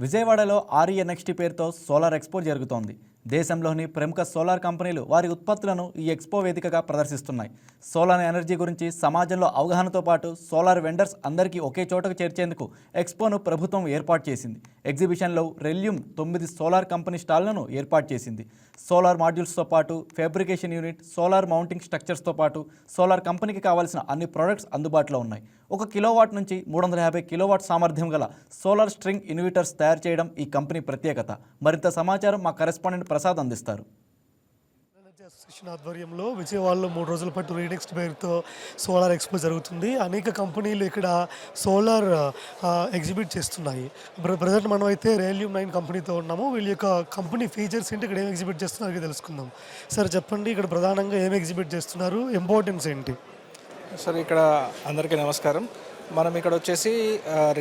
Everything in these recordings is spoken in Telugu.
విజయవాడలో ఆర్ఈఎన్ఎక్స్టీ పేరుతో సోలార్ ఎక్స్పో జరుగుతోంది. దేశంలోని ప్రముఖ సోలార్ కంపెనీలు వారి ఉత్పత్తులను ఈ ఎక్స్పో వేదికగా ప్రదర్శిస్తున్నాయి. సోలార్ ఎనర్జీ గురించి సమాజంలో అవగాహనతో పాటు సోలార్ వెండర్స్ అందరికీ ఒకే చోటకు చేర్చేందుకు ఎక్స్పోను ప్రభుత్వం ఏర్పాటు చేసింది. ఎగ్జిబిషన్లో రెల్యూమ్ 9 సోలార్ కంపెనీ స్టాళ్లను ఏర్పాటు చేసింది. సోలార్ మాడ్యూల్స్తో పాటు ఫ్యాబ్రికేషన్ యూనిట్, సోలార్ మౌంటింగ్ స్ట్రక్చర్స్తో పాటు సోలార్ కంపెనీకి కావాల్సిన అన్ని ప్రొడక్ట్స్ అందుబాటులో ఉన్నాయి. 1 కిలోవాట్ నుంచి 350 కిలోవాట్ సామర్థ్యం గల సోలార్ స్ట్రింగ్ ఇన్వర్టర్స్ తయారు చేయడం ఈ కంపెనీ ప్రత్యేకత. మరింత సమాచారం మా కరెస్పాండెంట్ ప్రసాద్ అందిస్తారు. అసోసియేషన్ ఆధ్వర్యంలో విజయవాడలో 3 రోజుల పాటు రీనెక్స్ట్ పేరుతో సోలార్ ఎక్స్పో జరుగుతుంది. అనేక కంపెనీలు ఇక్కడ సోలార్ ఎగ్జిబిట్ చేస్తున్నాయి. ప్రజెంట్ మనం అయితే రేలియం 9 కంపెనీతో ఉన్నాము. వీళ్ళ యొక్క కంపెనీ ఫీచర్స్ ఏంటి, ఇక్కడ ఏం ఎగ్జిబిట్ చేస్తున్నారో తెలుసుకుందాం. సార్ చెప్పండి, ఇక్కడ ప్రధానంగా ఏం ఎగ్జిబిట్ చేస్తున్నారు, ఇంపార్టెన్స్ ఏంటి? సార్ ఇక్కడ అందరికీ నమస్కారం. మనం ఇక్కడ వచ్చేసి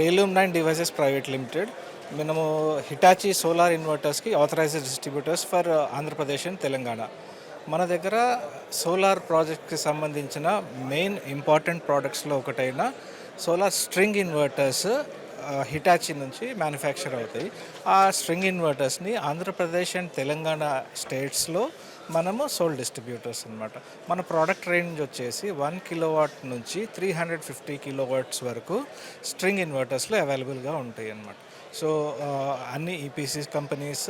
రేలియం 9 డివైసెస్ ప్రైవేట్ లిమిటెడ్, మనము హిటాచీ సోలార్ ఇన్వర్టర్స్కి authorized distributors for Andhra Pradesh and Telangana. మన దగ్గర సోలార్ ప్రాజెక్ట్కి సంబంధించిన మెయిన్ ఇంపార్టెంట్ ప్రోడక్ట్స్లో ఒకటైన సోలార్ స్ట్రింగ్ ఇన్వర్టర్స్ హిటాచీ నుంచి మ్యానుఫ్యాక్చర్ అవుతాయి. ఆ స్ట్రింగ్ ఇన్వర్టర్స్ని ఆంధ్రప్రదేశ్ అండ్ తెలంగాణ స్టేట్స్లో మనము సోల్ డిస్ట్రిబ్యూటర్స్ అనమాట. మన ప్రోడక్ట్ రేంజ్ వచ్చేసి 1 కిలోవాట్ నుంచి 350 కిలోవాట్స్ వరకు స్ట్రింగ్ ఇన్వర్టర్స్లో అవైలబుల్గా ఉంటాయి అన్నమాట. సో అన్ని EPC companies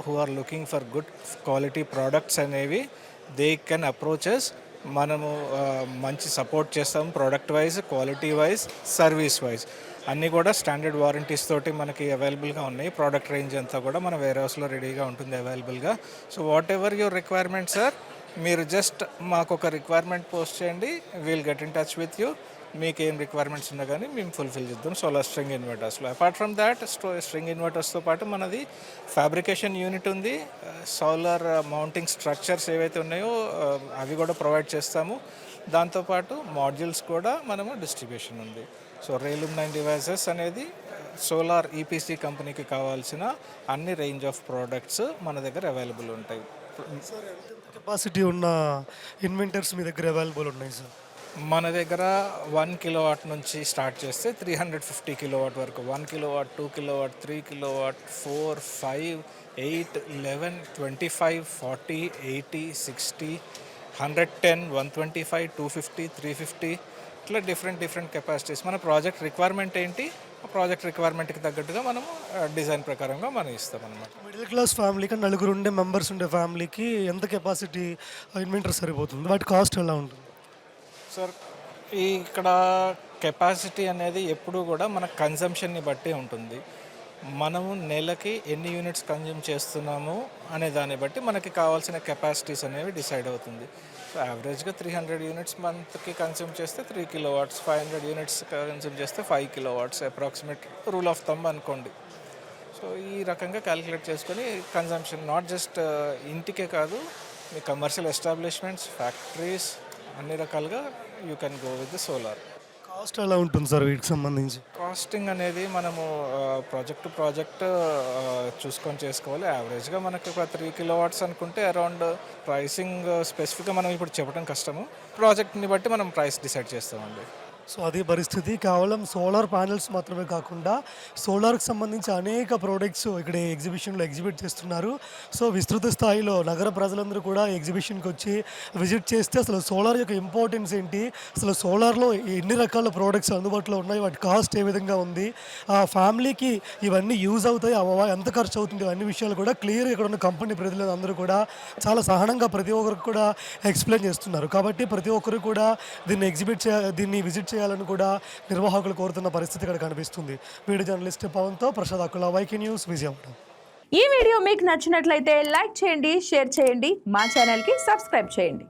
who are looking for good quality products అనేవి దే కెన్ అప్రోచెస్. మనము మంచి సపోర్ట్ చేస్తాము product wise, quality wise, service wise. అన్నీ కూడా స్టాండర్డ్ వారంటీస్ తోటి మనకి అవైలబుల్గా ఉన్నాయి. ప్రోడక్ట్ రేంజ్ అంతా కూడా మన వేర్ హౌస్లో రెడీగా ఉంటుంది అవైలబుల్గా. So whatever your requirement sir, మీరు జస్ట్ మాకు ఒక రిక్వైర్మెంట్ పోస్ట్ చేయండి, we'll get in touch with you. మీకు ఏం రిక్వైర్మెంట్స్ ఉన్నా కానీ మేము ఫుల్ఫిల్ చేద్దాం సోలార్ స్ట్రింగ్ ఇన్వర్టర్స్లో. అపార్ట్ ఫ్రమ్ దాట్ స్ట్రింగ్ ఇన్వర్టర్స్తో పాటు మనది ఫ్యాబ్రికేషన్ యూనిట్ ఉంది. సోలార్ మౌంటింగ్ స్ట్రక్చర్స్ ఏవైతే ఉన్నాయో అవి కూడా ప్రొవైడ్ చేస్తాము. దాంతోపాటు మాడ్యూల్స్ కూడా మనము డిస్ట్రిబ్యూషన్ ఉంది. సో రేలియం 9 డివైసెస్ అనేది సోలార్ ఈపీసీ కంపెనీకి కావాల్సిన అన్ని రేంజ్ ఆఫ్ ప్రోడక్ట్స్ మన దగ్గర అవైలబుల్ ఉంటాయి. కెపాసిటీ ఉన్న ఇన్వెంటర్స్ మీ దగ్గర అవైలబుల్ ఉన్నాయి సార్? మన దగ్గర 1 కిలోవాట్ నుంచి స్టార్ట్ చేస్తే 350 కిలోవాట్ వరకు, 1 కిలోవాట్, 2 కిలోవాట్, 3 కిలోవాట్, 4, 5, 8, 11, 25, 40, 80, 60, 110, 125, 250, 350 ఇట్లా డిఫరెంట్ కెపాసిటీస్. మన ప్రాజెక్ట్ రిక్వైర్మెంట్ ఏంటి, ఆ ప్రాజెక్ట్ రిక్వైర్మెంట్కి తగ్గట్టుగా మనము డిజైన్ ప్రకారంగా మనం ఇస్తాం అన్నమాట. మిడిల్ క్లాస్ ఫ్యామిలీకి, 4 ఉండే మెంబర్స్ ఉండే ఫ్యామిలీకి ఎంత కెపాసిటీ ఇన్వెంటర్ సరిపోతుంది? వాటి కాస్ట్ ఎలా ఉంటుంది సార్? ఇక్కడ కెపాసిటీ అనేది ఎప్పుడూ కూడా మన కన్జంప్షన్ని బట్టి ఉంటుంది. మనము నెలకి ఎన్ని యూనిట్స్ కన్జ్యూమ్ చేస్తున్నాము అనే దాన్ని బట్టి మనకి కావాల్సిన కెపాసిటీస్ అనేవి డిసైడ్ అవుతుంది. సో యావరేజ్గా 300 యూనిట్స్ మంత్కి కన్జ్యూమ్ చేస్తే 3 కిలోవాట్స్, 500 యూనిట్స్ కన్జ్యూమ్ చేస్తే 5 kilowatts, approximate rule of thumb అనుకోండి. సో ఈ రకంగా క్యాలిక్యులేట్ చేసుకొని కన్జంప్షన్ నాట్ జస్ట్ ఇంటికే కాదు, మీ కమర్షియల్ ఎస్టాబ్లిష్మెంట్స్, ఫ్యాక్టరీస్ అన్ని రకాలుగా you can go with the solar. Cost ఎలా ఉంటుంది సార్ వీటికి సంబంధించి? కాస్టింగ్ అనేది మనము ప్రాజెక్ట్ టు ప్రాజెక్ట్ చూసుకొని చేసుకోవాలి. యావరేజ్గా మనకి ఒక 3 కిలోవాట్స్ అనుకుంటే అరౌండ్ ప్రైసింగ్ స్పెసిఫిక్గా మనం ఇప్పుడు చెప్పడం కష్టము. ప్రాజెక్ట్ని బట్టి మనం ప్రైస్ డిసైడ్ చేస్తామండి. సో అదే పరిస్థితి. కేవలం సోలార్ ప్యానెల్స్ మాత్రమే కాకుండా సోలార్కి సంబంధించి అనేక ప్రోడక్ట్స్ ఇక్కడ ఎగ్జిబిషన్లో ఎగ్జిబిట్ చేస్తున్నారు. సో విస్తృత స్థాయిలో నగర ప్రజలందరూ కూడా ఎగ్జిబిషన్కి వచ్చి విజిట్ చేస్తే అసలు సోలార్ యొక్క ఇంపార్టెన్స్ ఏంటి, అసలు సోలార్లో ఎన్ని రకాల ప్రోడక్ట్స్ అందుబాటులో ఉన్నాయి, వాటి కాస్ట్ ఏ విధంగా ఉంది, ఆ ఫ్యామిలీకి ఇవన్నీ యూజ్ అవుతాయి, ఎంత ఖర్చు అవుతుంది, అన్ని విషయాలు కూడా క్లియర్గా ఇక్కడ ఉన్న కంపెనీ ప్రతినిధులు అందరూ కూడా చాలా సహనంగా ప్రతి ఒక్కరికి కూడా ఎక్స్ప్లెయిన్ చేస్తున్నారు. కాబట్టి ప్రతి ఒక్కరు కూడా దీన్ని విజిట్ చేయాలని కూడా నిర్వాహకులు కోరుతున్న పరిస్థితి ఇక్కడ కనిపిస్తుంది. వీడియో జర్నలిస్ట్ పవన్తో ప్రసాద్ అకుల, వైకే న్యూస్, విజయవాడ. ఈ వీడియో మీకు నచ్చినట్లయితే లైక్ చేయండి, షేర్ చేయండి, మా ఛానల్కి సబ్స్క్రైబ్ చేయండి.